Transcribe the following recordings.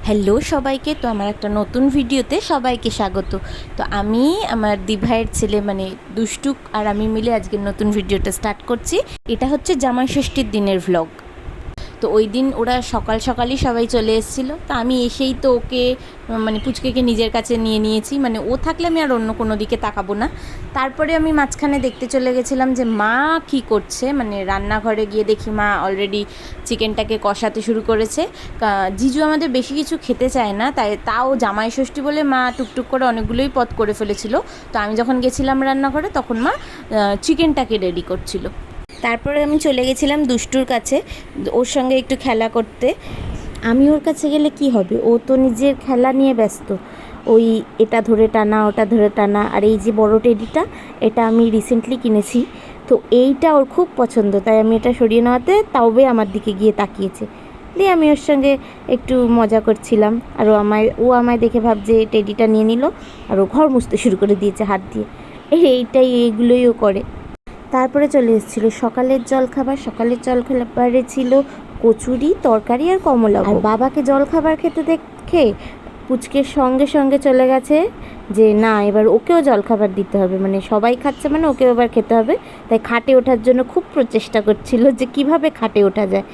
Hello সবাইকে, তো আমার একটা নতুন ভিডিওতে সবাইকে স্বাগত। তো আমি আমার দিভাইয়ের ছেলে মানে দুষ্টুক আর আমি মিলে আজকের নতুন ভিডিওটা স্টার্ট করছি। এটা হচ্ছে জামাই ষষ্ঠীর দিনের ভ্লগ। তো ওই দিন ওরা সকাল সকালই সবাই চলে এসেছিলো। তো আমি এসেই তো ওকে মানে পুচকেকে নিজের কাছে নিয়ে নিয়েছি, মানে ও থাকলে আমি আর অন্য কোনো দিকে তাকাবো না। তারপরে আমি মাঝখানে দেখতে চলে গেছিলাম যে মা কি করছে, মানে রান্নাঘরে গিয়ে দেখি মা অলরেডি চিকেনটাকে কষাতে শুরু করেছে। জিজু আমাদের বেশি কিছু খেতে চায় না, তাও জামাই ষষ্ঠী বলে মা টুকটুক করে অনেকগুলোই পদ করে ফেলেছিল। তো আমি যখন গেছিলাম রান্নাঘরে তখন মা চিকেনটাকে রেডি করছিল। তারপরে আমি চলে গেছিলাম দুষ্টুর কাছে ওর সঙ্গে একটু খেলা করতে। আমি ওর কাছে গেলে কি হবে, ও তো নিজের খেলা নিয়ে ব্যস্ত। ওই এটা ধরে টানা ওটা ধরে টানা। আর এই যে বড় টেডিটা, এটা আমি রিসেন্টলি কিনেছি, তো এইটা ওর খুব পছন্দ, তাই আমি এটা সরিয়ে নেওয়াতে তাওবে আমার দিকে গিয়ে তাকিয়েছে। দিয়ে আমি ওর সঙ্গে একটু মজা করছিলাম, আর ও আমায় দেখে ভাবছে টেডিটা নিয়ে নিল, আর ও ঘর মুছতে শুরু করে দিয়েছে হাত দিয়ে। এইগুলোই ও করে। তারপরে চলে এসেছিলো সকালের জলখাবারে ছিল কচুরি, তরকারি আর কমলা। আর বাবাকে জলখাবার খেতে দেখে পুচকের সঙ্গে সঙ্গে চলে গেছে যে না, এবার ওকেও জলখাবার দিতে হবে, মানে সবাই খাচ্ছে মানে ওকেও এবার খেতে হবে। তাই খাটে ওঠার জন্য খুব প্রচেষ্টা করছিল যে কিভাবে খাটে ওঠা যায়,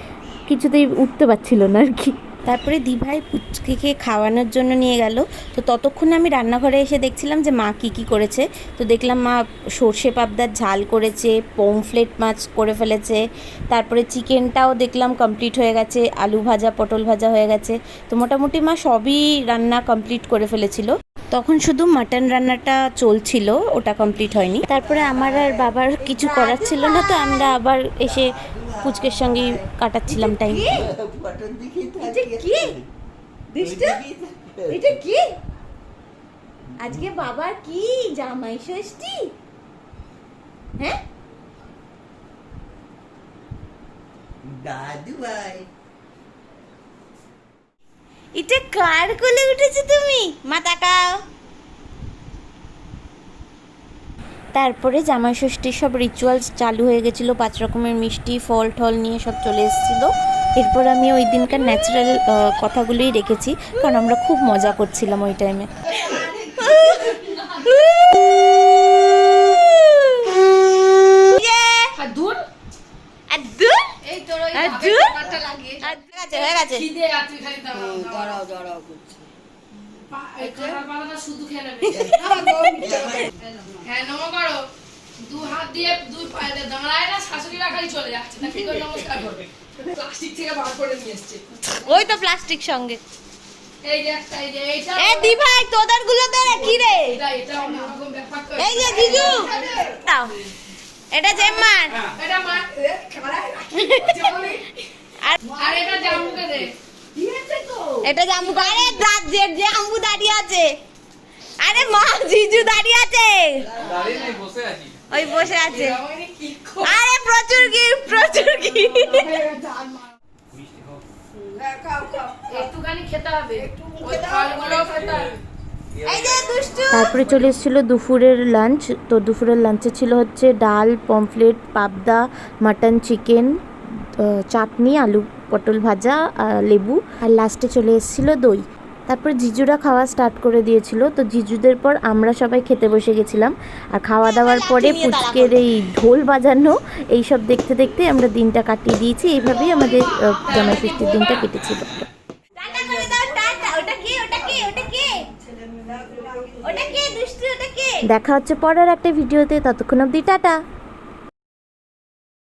কিছুতেই উঠতে পারছিল না আর কি। তারপরে দিভাই পুচকিকে খাওয়ানোর জন্য নিয়ে গেল। তো ততক্ষণে আমি রান্নাঘরে এসে দেখছিলাম যে মা কী করেছে। তো দেখলাম মা সর্ষে পাবদার ঝাল করেছে, পমফ্লেট মাছ করে ফেলেছে, তারপরে চিকেনটাও দেখলাম কমপ্লিট হয়ে গেছে, আলু ভাজা পটল ভাজা হয়ে গেছে। তো মোটামুটি মা সবই রান্না কমপ্লিট করে ফেলেছিল। তখন শুধু মাটন রান্নাটা চলছিল, ওটা কমপ্লিট হয়নি। তারপরে আমার আর বাবার কিছু করার ছিল না, তো আমরা আবার এসে পুচকের সঙ্গেই কাটাচ্ছিলাম টাইম। আজকে বাবার কি জামাই ষষ্ঠী? হ্যাঁ দাদু ভাই, এটা কার কোলে উঠেছো তুমি? মা তাকাও। তারপরে জামাই ষষ্ঠীর সব রিচুয়ালস চালু হয়ে গেছিলো, 5 রকমের মিষ্টি ফল টল নিয়ে সব চলে এসেছিলো। এরপর আমি ওই দিনকার ন্যাচারাল কথাগুলোই রেখেছি, কারণ আমরা খুব মজা করছিলাম ওই টাইমে। ওই তো প্লাস্টিক সঙ্গে। দি ভাই তোদের গুলো কি রে? এই যে জিজু, এটা জেম্মার, এটা জাম্বু। আরে জাম্বু দাঁড়িয়ে আছে। আরে মা জিজু দাঁড়িয়ে আছে, ওই বসে আছে। আরে প্রচুর কি তারপরে চলে এসেছিলো দুপুরের লাঞ্চ। তো দুপুরের লাঞ্চে ছিল হচ্ছে ডাল, পমফ্লেট, পাবদা, মাটন, চিকেন, চাটনি, আলু পটল ভাজা, লেবু, আর লাস্টে চলে এসেছিলো দই। তারপর জিজুরা খাওয়া স্টার্ট করে দিয়েছিল। তো জিজুদের পর আমরা সবাই খেতে বসে গেছিলাম। আর খাওয়া দাওয়ার পরে পুচকের এই ঢোল বাজানো এইসব দেখতে দেখতে আমরা দিনটা কাটিয়ে দিয়েছি। এইভাবেই আমাদের জামাই ষষ্ঠীর দিনটা কেটেছিল। দেখা হচ্ছে পরের একটা ভিডিওতে, ততক্ষণ অবধি টাটা।